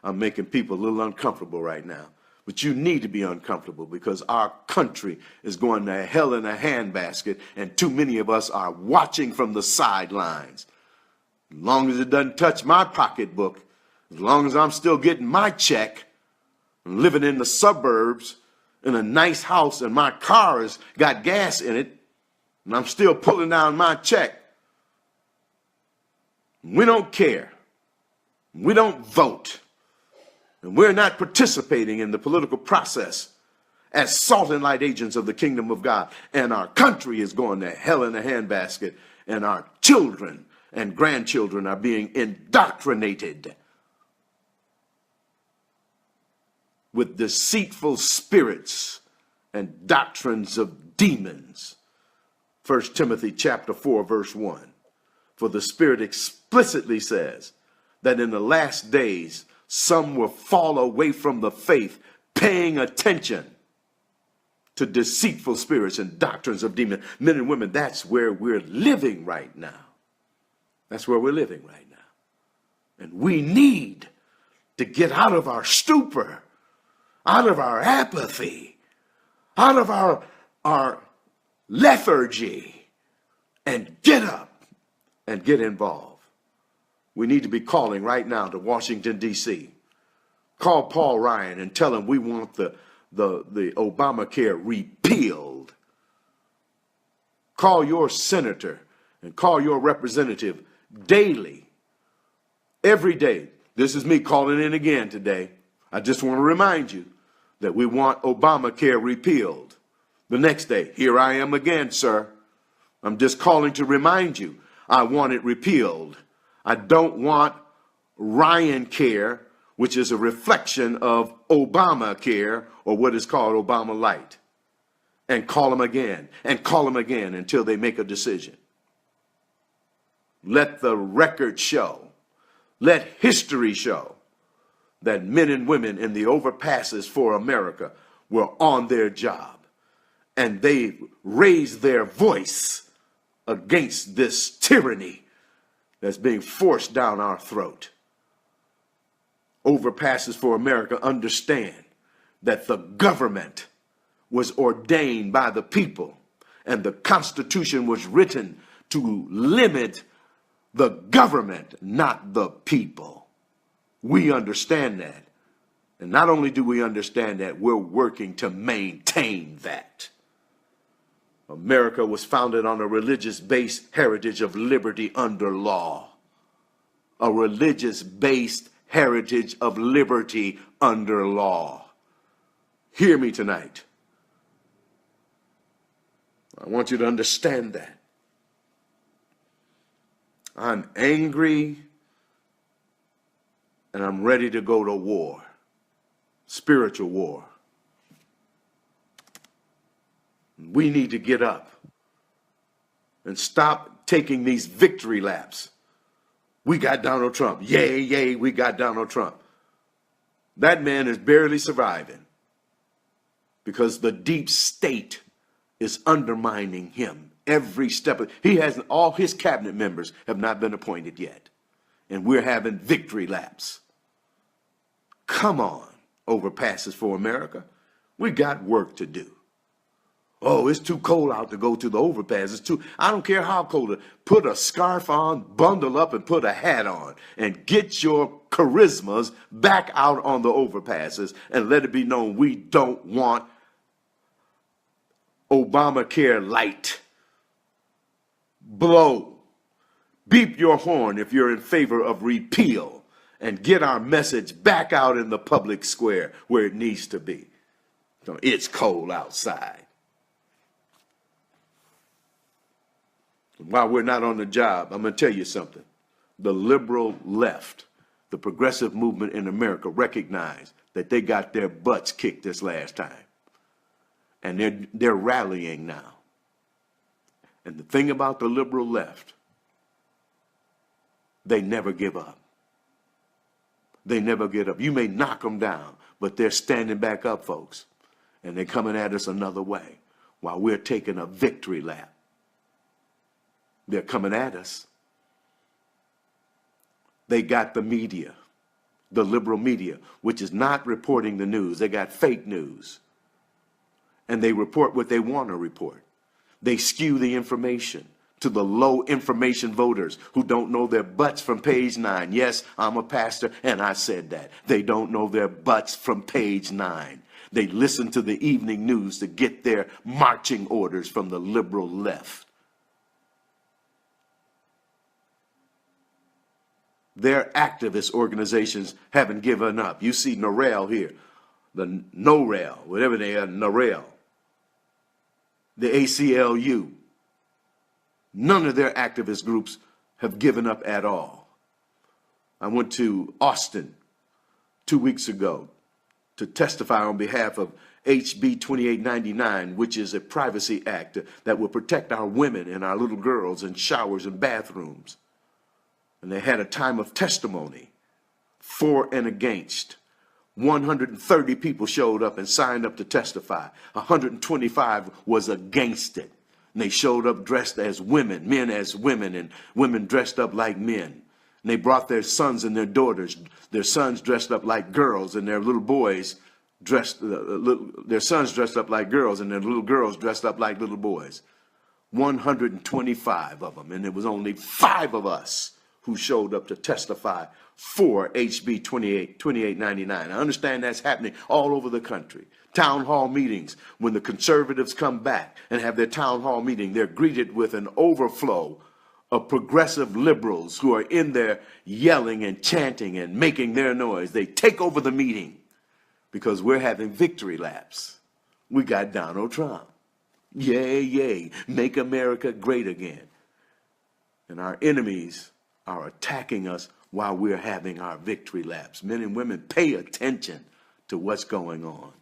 I'm making people a little uncomfortable right now. But you need to be uncomfortable because our country is going to hell in a handbasket, and too many of us are watching from the sidelines. As long as it doesn't touch my pocketbook, as long as I'm still getting my check and living in the suburbs in a nice house and my car has got gas in it, and I'm still pulling down my check, we don't care. We don't vote. And we're not participating in the political process as salt and light agents of the kingdom of God. And our country is going to hell in a handbasket. And our children and grandchildren are being indoctrinated with deceitful spirits and doctrines of demons. 1 Timothy chapter 4, verse 1. For the Spirit explicitly says that in the last days, some will fall away from the faith, paying attention to deceitful spirits and doctrines of demons. Men and women, that's where we're living right now. That's where we're living right now. And we need to get out of our stupor, out of our apathy, out of our lethargy, and get up and get involved. We need to be calling right now to Washington, D.C. Call Paul Ryan and tell him we want the Obamacare repealed. Call your senator and call your representative daily, every day. This is me calling in again today. I just want to remind you that we want Obamacare repealed. The next day, here I am again, sir. I'm just calling to remind you, I want it repealed. I don't want Ryan Care, which is a reflection of Obamacare, or what is called Obama Light. And call them again and call them again until they make a decision. Let the record show, let history show that men and women in the Overpasses for America were on their job. And they raised their voice against this tyranny that's being forced down our throat. Overpasses for America understand that the government was ordained by the people, and the Constitution was written to limit the government, not the people. We understand that. And not only do we understand that, we're working to maintain that. America was founded on a religious-based heritage of liberty under law. A religious-based heritage of liberty under law. Hear me tonight. I want you to understand that. I'm angry and I'm ready to go to war. Spiritual war. We need to get up and stop taking these victory laps. We got Donald Trump. Yay, yay, we got Donald Trump. That man is barely surviving because the deep state is undermining him every step. He hasn't, all his cabinet members have not been appointed yet. And we're having victory laps. Come on, Overpasses for America. We got work to do. Oh, it's too cold out to go to the overpass. It's too, I don't care how cold. Put a scarf on, bundle up, and put a hat on. And get your charismas back out on the overpasses and let it be known we don't want Obamacare light. Blow. Beep your horn if you're in favor of repeal. And get our message back out in the public square where it needs to be. So it's cold outside. While we're not on the job, I'm going to tell you something. The liberal left, the progressive movement in America, recognized that they got their butts kicked this last time. And they're rallying now. And the thing about the liberal left, they never give up. They never get up. You may knock them down, but they're standing back up, folks. And they're coming at us another way while we're taking a victory lap. They're coming at us. They got the media. the liberal media, which is not reporting the news. They got fake news. And they report what they want to report. They skew the information to the low information voters who don't know their butts from page 9. Yes, I'm a pastor, and I said that. They don't know their butts from page 9. They listen to the evening news to get their marching orders from the liberal left. Their activist organizations haven't given up. You see NORAL here, the NORAL, whatever they are, NORAL, the ACLU. None of their activist groups have given up at all. I went to Austin 2 weeks ago to testify on behalf of HB 2899, which is a privacy act that will protect our women and our little girls in showers and bathrooms. And they had a time of testimony for and against. 130 people showed up and signed up to testify. 125 was against it. And they showed up dressed as women, men as women, and women dressed up like men. And they brought their sons and their daughters, their sons dressed up like girls, and their little boys dressed, their sons dressed up like girls, and their little girls dressed up like little boys. 125 of them, and there was only 5 of us who showed up to testify for HB 2899. I understand that's happening all over the country. Town hall meetings, when the conservatives come back and have their town hall meeting, they're greeted with an overflow of progressive liberals who are in there yelling and chanting and making their noise. They take over the meeting because we're having victory laps. We got Donald Trump. Yay, yay, make America great again. And our enemies are attacking us while we're having our victory laps. Men and women, pay attention to what's going on.